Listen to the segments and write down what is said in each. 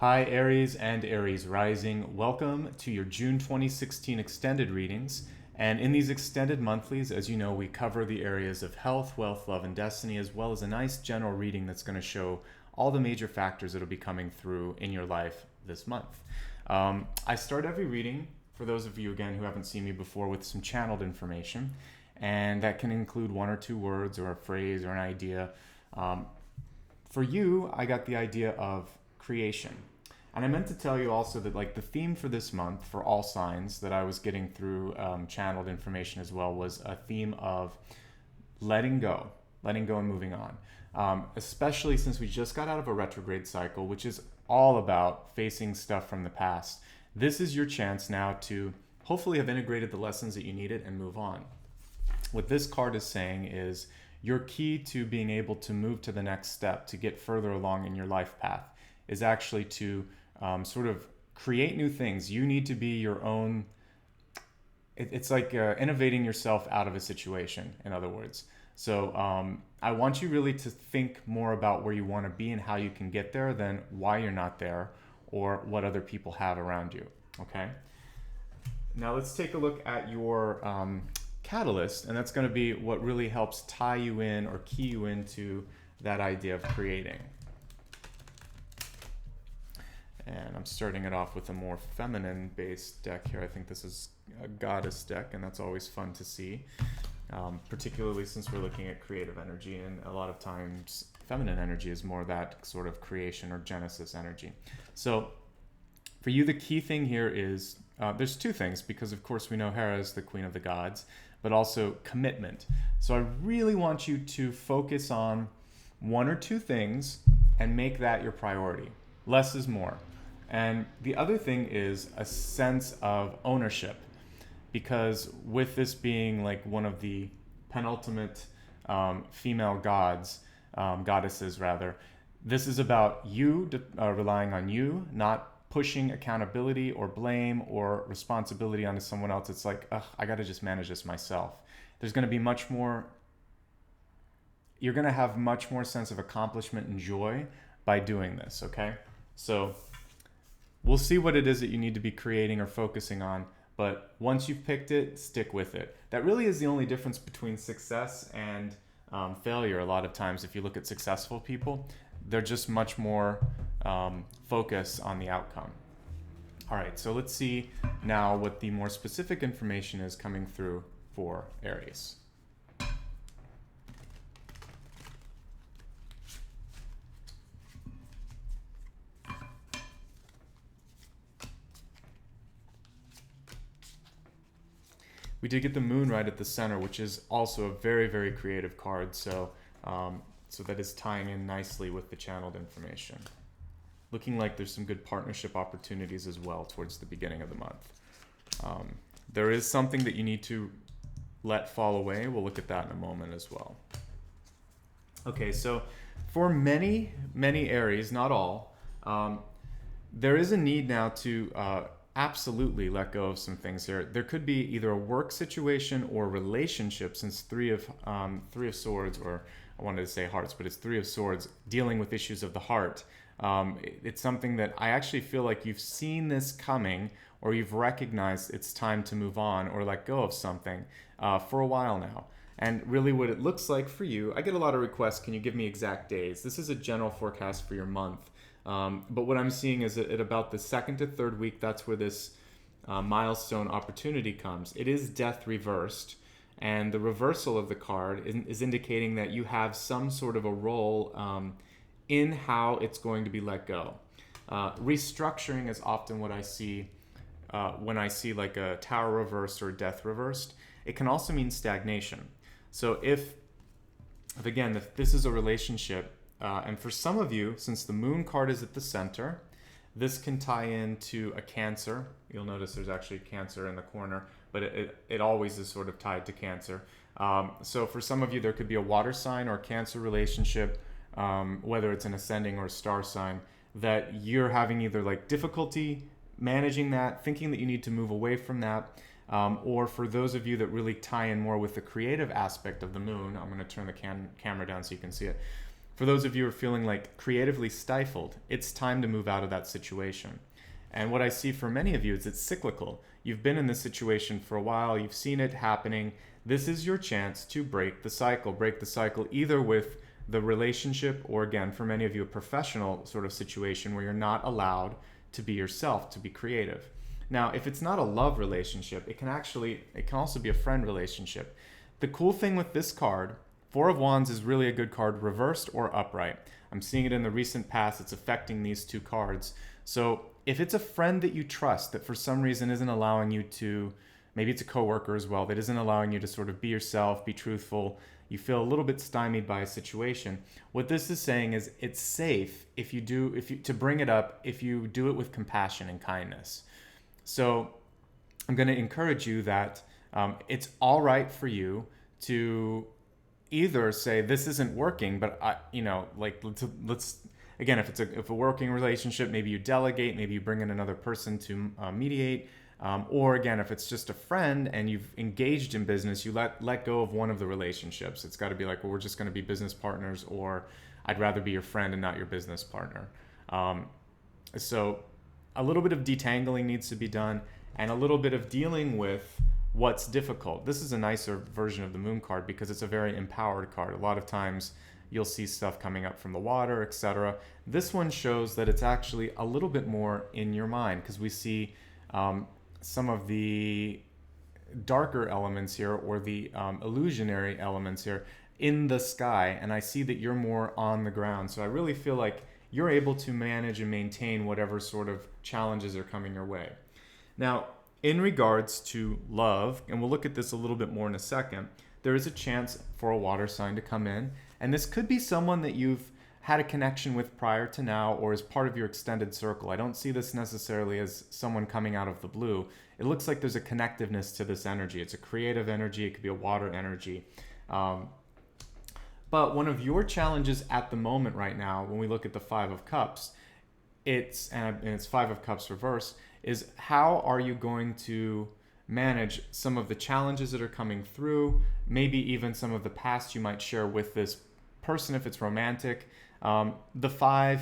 Hi, Aries and Aries Rising. Welcome to your June 2016 extended readings. And in these extended monthlies, as you know, we cover the areas of health, wealth, love, and destiny, as well as a nice general reading that's going to show all the major factors that will be coming through in your life this month. I start every reading, for those of you, again, who haven't seen me before, with some channeled information. And that can include one or two words or a phrase or an idea. For you, I got the idea of creation. And I meant to tell you also that the theme for this month for all signs that I was getting through channeled information as well was a theme of letting go and moving on. Especially since we just got out of a retrograde cycle, which is all about facing stuff from the past. This is your chance now to hopefully have integrated the lessons that you needed and move on. What this card is saying is your key to being able to move to the next step, to get further along in your life path, is actually to sort of create new things. You need to be your own, it's like innovating yourself out of a situation, in other words. So I want you really to think more about where you want to be and how you can get there than why you're not there or what other people have around you, okay? Now let's take a look at your catalyst, and that's going to be what really helps tie you in or key you into that idea of creating. And I'm starting it off with a more feminine-based deck here. I think this is a goddess deck, and that's always fun to see, particularly since we're looking at creative energy, and a lot of times feminine energy is more that sort of creation or genesis energy. So for you, the key thing here is, there's two things, because of course we know Hera is the queen of the gods, but also commitment. So I really want you to focus on one or two things and make that your priority. Less is more. And the other thing is a sense of ownership, because with this being like one of the penultimate female goddesses rather, this is about you relying on you, not pushing accountability or blame or responsibility onto someone else. It's like, I got to just manage this myself. There's going to be much more, you're going to have much more sense of accomplishment and joy by doing this, okay? So we'll see what it is that you need to be creating or focusing on, but once you've picked it, stick with it. That really is the only difference between success and failure. A lot of times, if you look at successful people, they're just much more focused on the outcome. All right, so let's see now what the more specific information is coming through for Aries. We did get the moon right at the center, which is also a very, very creative card. So that is tying in nicely with the channeled information. Looking like there's some good partnership opportunities as well towards the beginning of the month. There is something that you need to let fall away. We'll look at that in a moment as well. Okay, so for many, many Aries, not all, there is a need now to absolutely let go of some things here. There could be either a work situation or relationship, since three of swords, or I wanted to say hearts, but it's three of swords, dealing with issues of the heart. It's something that I actually feel like you've seen this coming, or you've recognized it's time to move on or let go of something for a while now. And really what it looks like for you, I get a lot of requests, can you give me exact days? This is a general forecast for your month. But what I'm seeing is that at about the second to third week, that's where this milestone opportunity comes. It is death reversed, and the reversal of the card is indicating that you have some sort of a role in how it's going to be let go. Restructuring is often what I see when I see like a tower reversed or death reversed. It can also mean stagnation. So if this is a relationship, and for some of you, since the moon card is at the center, this can tie into a Cancer. You'll notice there's actually Cancer in the corner, but it always is sort of tied to Cancer. So for some of you, there could be a water sign or Cancer relationship, whether it's an ascending or a star sign, that you're having either like difficulty managing that, thinking that you need to move away from that, or for those of you that really tie in more with the creative aspect of the moon, I'm going to turn the camera down so you can see it. For those of you who are feeling like creatively stifled, it's time to move out of that situation. And what I see for many of you is it's cyclical. You've been in this situation for a while, you've seen it happening. This is your chance to break the cycle. Break the cycle either with the relationship or, again, for many of you, a professional sort of situation where you're not allowed to be yourself, to be creative. Now, if it's not a love relationship, it can also be a friend relationship. The cool thing with this card, Four of Wands is really a good card, reversed or upright. I'm seeing it in the recent past. It's affecting these two cards. So if it's a friend that you trust that for some reason isn't allowing you to, maybe it's a coworker as well, that isn't allowing you to sort of be yourself, be truthful, you feel a little bit stymied by a situation. What this is saying is it's safe to bring it up if you do it with compassion and kindness. So I'm going to encourage you that it's all right for you to either say this isn't working, but let's again, if a working relationship, maybe you delegate, maybe you bring in another person to mediate, or again, if it's just a friend and you've engaged in business, you let go of one of the relationships. It's got to be like, well, we're just going to be business partners, or I'd rather be your friend and not your business partner. So a little bit of detangling needs to be done, and a little bit of dealing with what's difficult. This is a nicer version of the Moon card because it's a very empowered card. A lot of times you'll see stuff coming up from the water, etc. This one shows that it's actually a little bit more in your mind, because we see some of the darker elements here, or the illusionary elements here in the sky, and I see that you're more on the ground. So I really feel like you're able to manage and maintain whatever sort of challenges are coming your way. Now, in regards to love, and we'll look at this a little bit more in a second, there is a chance for a water sign to come in, and this could be someone that you've had a connection with prior to now, or is part of your extended circle. I don't see this necessarily as someone coming out of the blue. It looks like therethere's a connectiveness to this energy. It's a creative energy. It could be a water energy. But one of your challenges at the moment right now, when we look at the Five of Cups, it's Five of Cups reverse, is how are you going to manage some of the challenges that are coming through, maybe even some of the past you might share with this person if it's romantic. The 5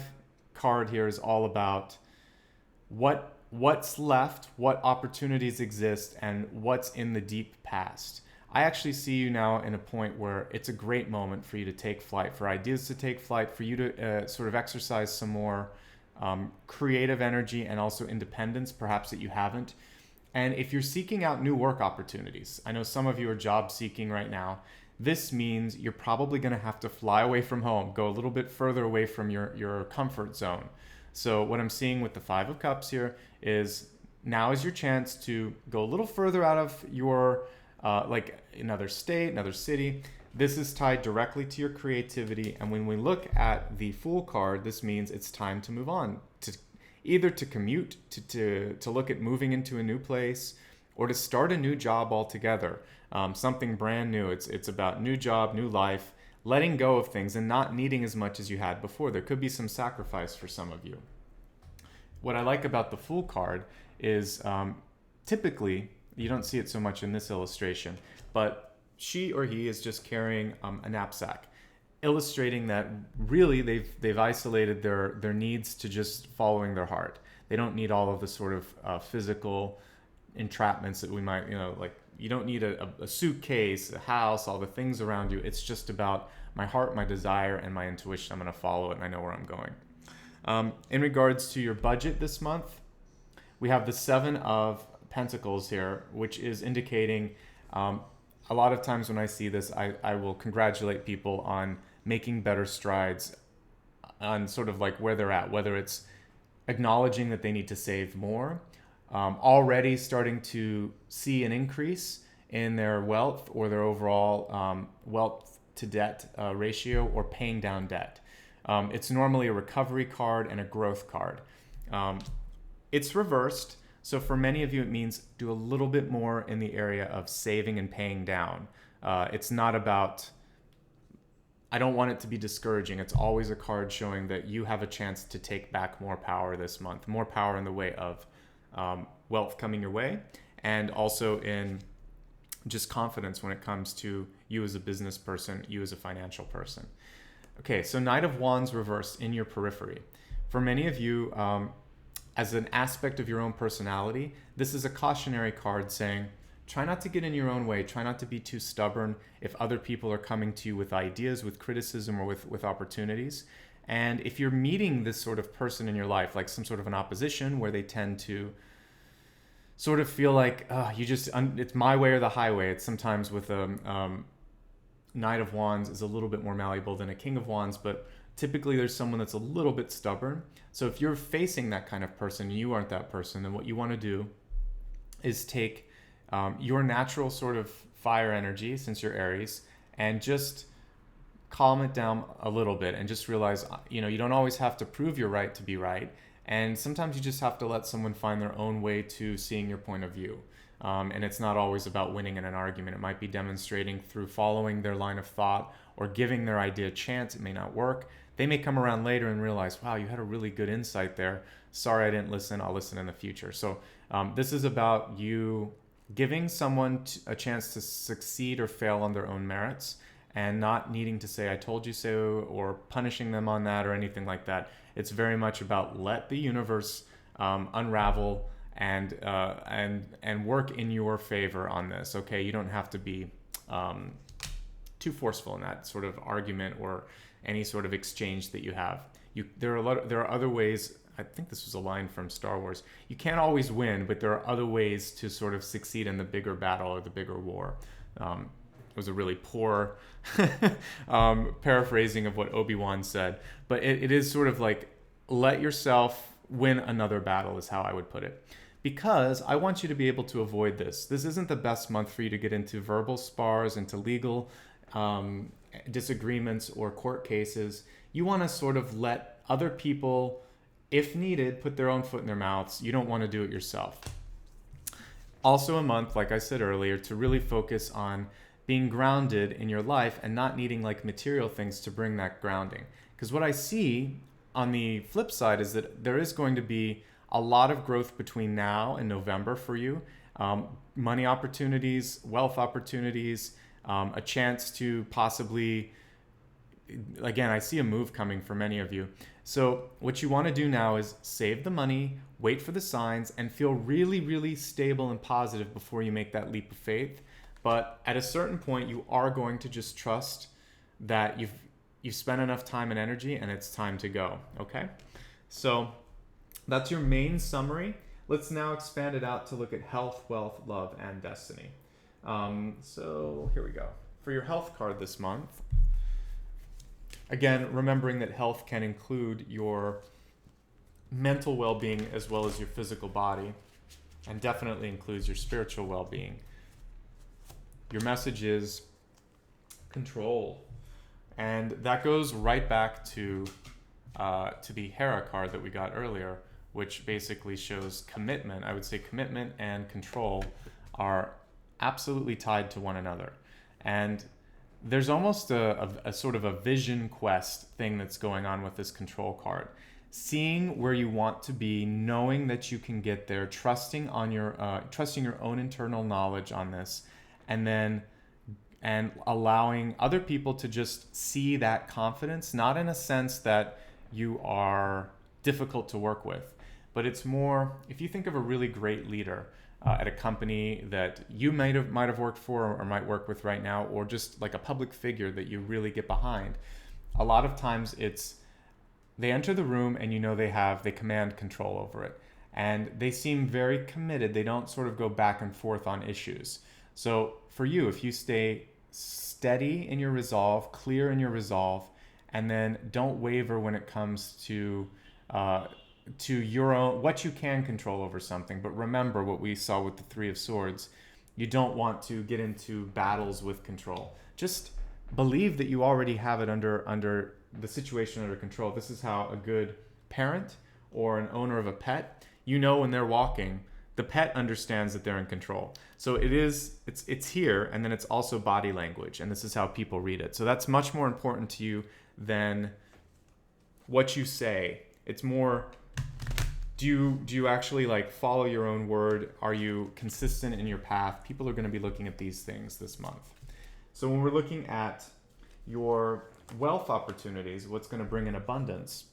card here is all about what's left, what opportunities exist, and what's in the deep past. I actually see you now in a point where it's a great moment for you to take flight, for ideas to take flight, for you to sort of exercise some more creative energy and also independence, perhaps that you haven't. And if you're seeking out new work opportunities, I know some of you are job seeking right now. This means you're probably going to have to fly away from home, go a little bit further away from your comfort zone. So what I'm seeing with the Five of Cups here is now is your chance to go a little further out of your, like another state, another city. This is tied directly to your creativity. And when we look at the Fool card, this means it's time to move on, to either to commute, to look at moving into a new place, or to start a new job altogether. Something brand new. It's about new job, new life, letting go of things and not needing as much as you had before. There could be some sacrifice for some of you. What I like about the Fool card is typically, you don't see it so much in this illustration, but she or he is just carrying a knapsack, illustrating that really they've isolated their needs to just following their heart. They don't need all of the sort of physical entrapments that we might, like you don't need a suitcase, a house, all the things around you. It's just about my heart, my desire, and my intuition. I'm going to follow it, and I know where I'm going. In regards to your budget this month, we have the Seven of Pentacles here, which is indicating a lot of times when I see this, I will congratulate people on making better strides on sort of like where they're at, whether it's acknowledging that they need to save more, already starting to see an increase in their wealth or their overall wealth to debt ratio, or paying down debt. It's normally a recovery card and a growth card. It's reversed. So for many of you, it means do a little bit more in the area of saving and paying down. It's not about, I don't want it to be discouraging. It's always a card showing that you have a chance to take back more power this month, more power in the way of wealth coming your way, and also in just confidence when it comes to you as a business person, you as a financial person. Okay, so Knight of Wands reversed in your periphery. For many of you, as an aspect of your own personality, this is a cautionary card saying, try not to get in your own way. Try not to be too stubborn if other people are coming to you with ideas, with criticism, or with opportunities. And if you're meeting this sort of person in your life, like some sort of an opposition where they tend to sort of feel like, it's my way or the highway. It's sometimes with a Knight of Wands is a little bit more malleable than a King of Wands, but typically there's someone that's a little bit stubborn. So if you're facing that kind of person, you aren't that person, then what you want to do is take your natural sort of fire energy, since you're Aries, and just calm it down a little bit and just realize, you don't always have to prove you're right to be right. And sometimes you just have to let someone find their own way to seeing your point of view. And it's not always about winning in an argument. It might be demonstrating through following their line of thought or giving their idea a chance. It may not work. They may come around later and realize, wow, you had a really good insight there. Sorry I didn't listen. I'll listen in the future. So this is about you giving someone a chance to succeed or fail on their own merits, and not needing to say, I told you so, or punishing them on that or anything like that. It's very much about let the universe unravel and work in your favor on this. Okay, you don't have to be too forceful in that sort of argument or any sort of exchange that you have. There are other ways. I think this was a line from Star Wars. You can't always win, but there are other ways to sort of succeed in the bigger battle or the bigger war. It was a really poor paraphrasing of what Obi-Wan said, but it is sort of like, let yourself win another battle is how I would put it. Because I want you to be able to avoid this. This isn't the best month for you to get into verbal spars, into legal disagreements or court cases. You want to sort of let other people, if needed, put their own foot in their mouths. You don't want to do it yourself. Also a month, like I said earlier, to really focus on being grounded in your life and not needing like material things to bring that grounding. Because what I see on the flip side is that there is going to be a lot of growth between now and November for you. Money opportunities, wealth opportunities, a chance to possibly, again, I see a move coming for many of you. So what you want to do now is save the money, wait for the signs, and feel really, really stable and positive before you make that leap of faith. But at a certain point, you are going to just trust that you've spent enough time and energy and it's time to go, okay? So that's your main summary. Let's now expand it out to look at health, wealth, love, and destiny. So here we go. For your health card this month, again, remembering that health can include your mental well-being as well as your physical body, and definitely includes your spiritual well-being. Your message is control. And that goes right back to the Hera card that we got earlier, which basically shows commitment. I would say commitment and control are absolutely tied to one another. And there's almost a sort of a vision quest thing that's going on with this control card. Seeing where you want to be, knowing that you can get there, trusting your own internal knowledge on this, and allowing other people to just see that confidence, not in a sense that you are difficult to work with, but it's more, if you think of a really great leader at a company that you might have worked for or might work with right now, or just like a public figure that you really get behind, a lot of times it's they enter the room and they command control over it, and they seem very committed. They don't sort of go back and forth on issues. So for you, if you stay steady in your resolve, clear in your resolve, and then don't waver when it comes to your own, what you can control over something. But remember what we saw with the Three of Swords. You don't want to get into battles with control. Just believe that you already have it under the situation under control. This is how a good parent or an owner of a pet, when they're walking, the pet understands that they're in control. So it's here, and then it's also body language, and this is how people read it. So that's much more important to you than what you say. It's more, do you actually like follow your own word? Are you consistent in your path? People are going to be looking at these things this month. So when we're looking at your wealth opportunities, what's going to bring in abundance?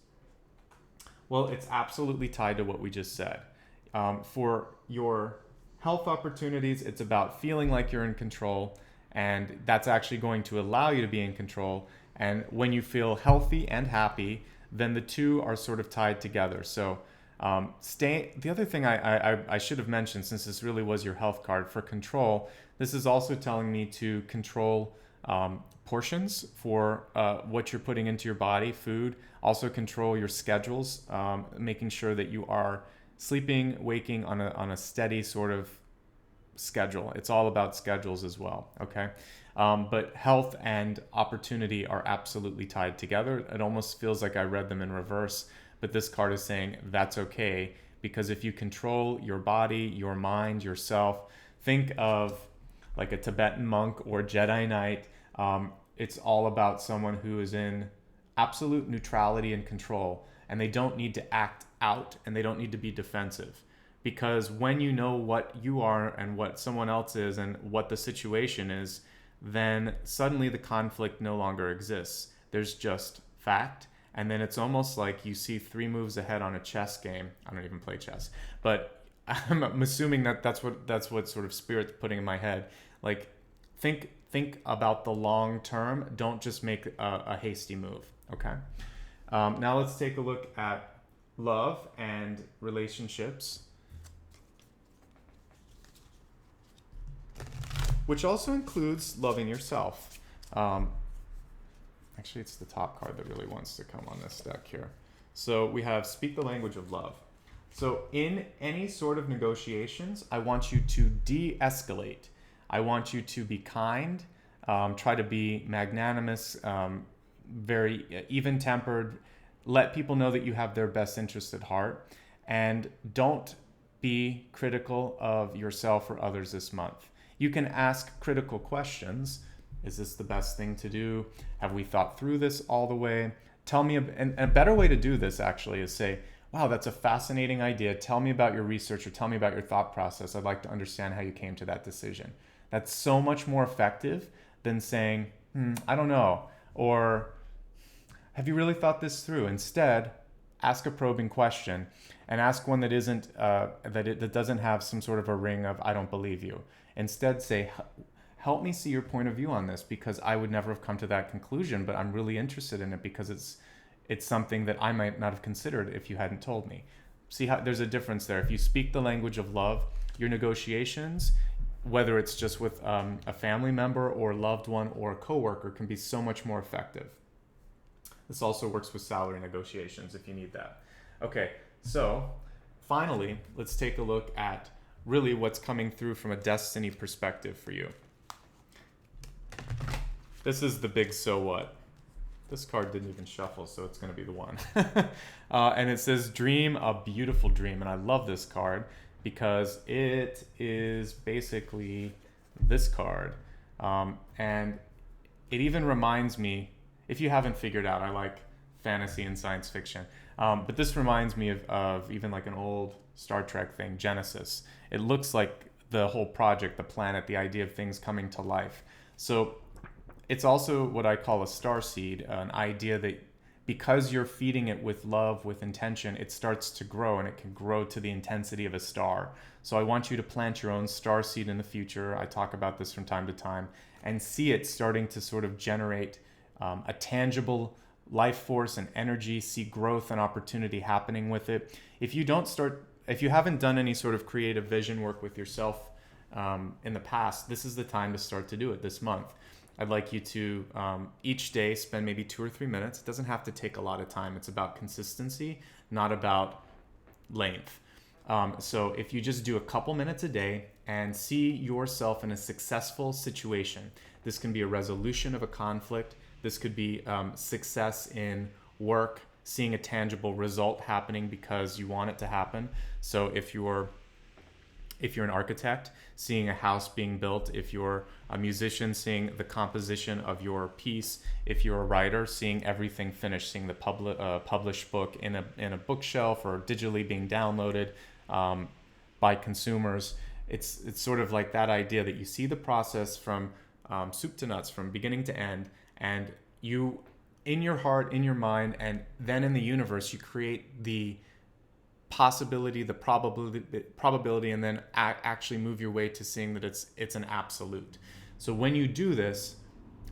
Well, it's absolutely tied to what we just said. For your health opportunities, it's about feeling like you're in control, and that's actually going to allow you to be in control. And when you feel healthy and happy, then the two are sort of tied together. So, the other thing I should have mentioned, since this really was your health card for control, this is also telling me to control portions for what you're putting into your body, food. Also control your schedules, making sure that you are sleeping, waking on a steady sort of schedule. It's all about schedules as well, okay? But health and opportunity are absolutely tied together. It almost feels like I read them in reverse, but this card is saying that's okay, because if you control your body, your mind, yourself, think of like a Tibetan monk or Jedi Knight. It's all about someone who is in absolute neutrality and control, and they don't need to act out, and they don't need to be defensive. Because when you know what you are and what someone else is and what the situation is, then suddenly the conflict no longer exists. There's just fact. And then it's almost like you see 3 moves ahead on a chess game. I don't even play chess, but I'm assuming that that's what sort of spirit's putting in my head. Like, think about the long term. Don't just make a hasty move. Okay. Now let's take a look at love and relationships, which also includes loving yourself. Actually, it's the top card that really wants to come on this deck here. So we have speak the language of love. So in any sort of negotiations, I want you to de-escalate. I want you to be kind, try to be magnanimous, very even-tempered. Let people know that you have their best interest at heart, and don't be critical of yourself or others this month. You can ask critical questions. Is this the best thing to do? Have we thought through this all the way? Tell me, and a better way to do this actually is say, wow, that's a fascinating idea. Tell me about your research, or tell me about your thought process. I'd like to understand how you came to that decision. That's so much more effective than saying, I don't know, or have you really thought this through? Instead, ask a probing question, and ask one that isn't that doesn't have some sort of a ring of I don't believe you. Instead, say, help me see your point of view on this, because I would never have come to that conclusion, but I'm really interested in it because it's something that I might not have considered if you hadn't told me. See how there's a difference there. If you speak the language of love, your negotiations, whether it's just with a family member or loved one or a coworker, can be so much more effective. This also works with salary negotiations if you need that. Okay, so finally, let's take a look at really what's coming through from a destiny perspective for you. This is the big so what. This card didn't even shuffle, so it's going to be the one. And it says, dream a beautiful dream. And I love this card because it is basically this card. And it even reminds me, if you haven't figured out, I like fantasy and science fiction. But this reminds me of even like an old Star Trek thing, Genesis. It looks like the whole project, the planet, the idea of things coming to life. So it's also what I call a star seed, an idea that because you're feeding it with love, with intention, it starts to grow, and it can grow to the intensity of a star. So I want you to plant your own star seed in the future. I talk about this from time to time, and see it starting to sort of generate a tangible life force and energy, see growth and opportunity happening with it. If you haven't done any sort of creative vision work with yourself in the past, this is the time to start to do it this month. I'd like you to each day spend maybe 2 or 3 minutes. It doesn't have to take a lot of time. It's about consistency, not about length. So if you just do a couple minutes a day and see yourself in a successful situation, this can be a resolution of a conflict. This could be success in work, seeing a tangible result happening because you want it to happen. So if you're an architect, seeing a house being built. If you're a musician, seeing the composition of your piece. If you're a writer, seeing everything finished, seeing the published book in a bookshelf or digitally being downloaded by consumers. It's sort of like that idea that you see the process from soup to nuts, from beginning to end, and you in your heart, in your mind, and then in the universe, you create the possibility, the probability, and then actually move your way to seeing that it's an absolute. So when you do this,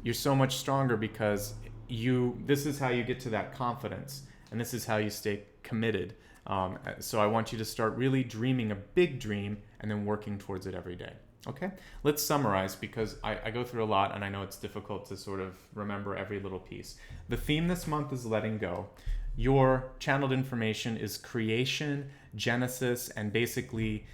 you're so much stronger because this is how you get to that confidence, and this is how you stay committed. So I want you to start really dreaming a big dream and then working towards it every day. Okay, let's summarize, because I go through a lot and I know it's difficult to sort of remember every little piece. The theme this month is letting go. Your channeled information is creation, genesis, and basically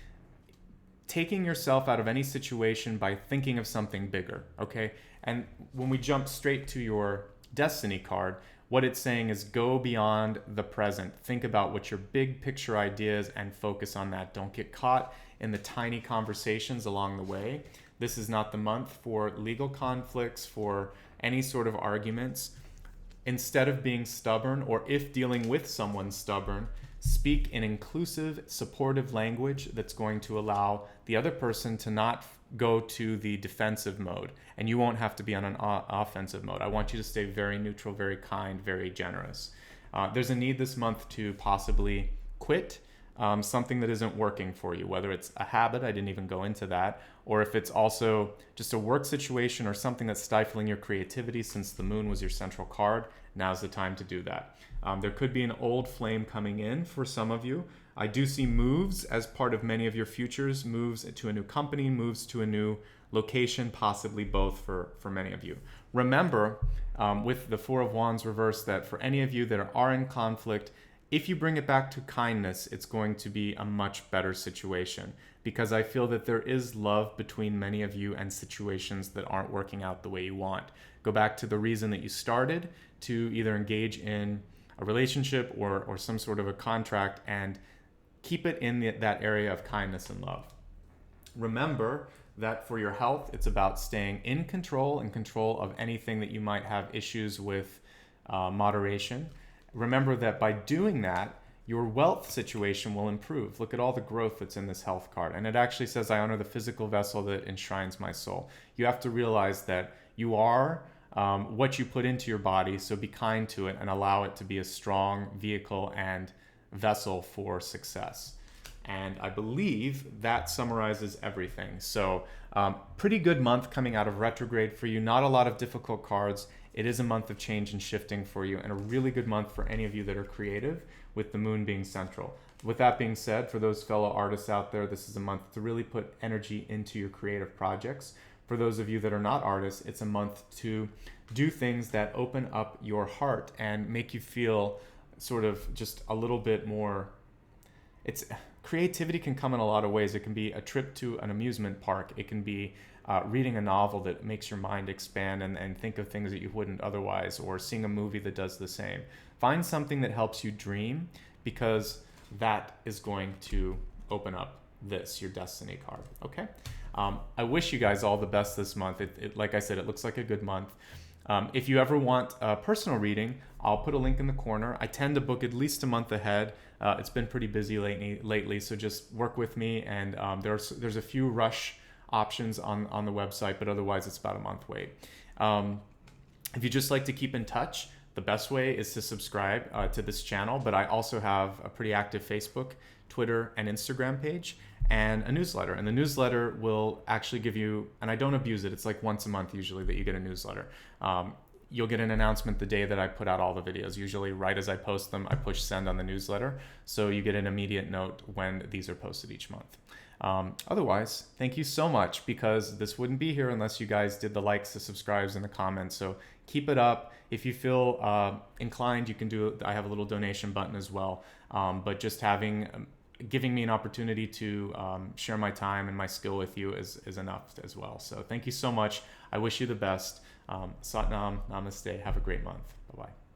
taking yourself out of any situation by thinking of something bigger, okay? And when we jump straight to your destiny card, what it's saying is go beyond the present. Think about what your big picture ideas and focus on that. Don't get caught in the tiny conversations along the way. This is not the month for legal conflicts, for any sort of arguments. Instead of being stubborn, or if dealing with someone stubborn, speak in inclusive, supportive language that's going to allow the other person to not go to the defensive mode, and you won't have to be on an offensive mode. I want you to stay very neutral, very kind, very generous. There's a need this month to possibly quit something that isn't working for you, whether it's a habit, I didn't even go into that, or if it's also just a work situation or something that's stifling your creativity. Since the moon was your central card, now's the time to do that. There could be an old flame coming in for some of you. I do see moves as part of many of your futures, moves to a new company, moves to a new location, possibly both for many of you. Remember, with the Four of Wands reversed, that for any of you that are in conflict, if you bring it back to kindness, it's going to be a much better situation, because I feel that there is love between many of you and situations that aren't working out the way you want. Go back to the reason that you started to either engage in a relationship or some sort of a contract, and keep it in that area of kindness and love. Remember that for your health, it's about staying in control and control of anything that you might have issues with, moderation. Remember that by doing that, your wealth situation will improve. Look at all the growth that's in this health card. And it actually says, I honor the physical vessel that enshrines my soul. You have to realize that you are what you put into your body, so be kind to it and allow it to be a strong vehicle and vessel for success. And I believe that summarizes everything. So pretty good month coming out of retrograde for you. Not a lot of difficult cards. It is a month of change and shifting for you, and a really good month for any of you that are creative, with the moon being central. With that being said, for those fellow artists out there, this is a month to really put energy into your creative projects. For those of you that are not artists, it's a month to do things that open up your heart and make you feel sort of just a little bit more. Creativity can come in a lot of ways. It can be a trip to an amusement park. It can be reading a novel that makes your mind expand and think of things that you wouldn't otherwise, or seeing a movie that does the same. Find something that helps you dream, because that is going to open up your destiny card. Okay? I wish you guys all the best this month. Like I said, it looks like a good month. If you ever want a personal reading, I'll put a link in the corner. I tend to book at least a month ahead. It's been pretty busy lately, so just work with me. And there's a few rush options on the website, but otherwise it's about a month wait. If you just like to keep in touch, the best way is to subscribe to this channel, but I also have a pretty active Facebook, Twitter, and Instagram page, and a newsletter. And the newsletter will actually give you, and I don't abuse it, it's like once a month usually that you get a newsletter. You'll get an announcement the day that I put out all the videos. Usually right as I post them, I push send on the newsletter, so you get an immediate note when these are posted each month. Otherwise, thank you so much, because this wouldn't be here unless you guys did the likes, the subscribes, and the comments. So keep it up. If you feel inclined, you can do, I have a little donation button as well. But just giving me an opportunity to share my time and my skill with you is enough as well. So thank you so much. I wish you the best. Sat Nam, Namaste. Have a great month. Bye-bye.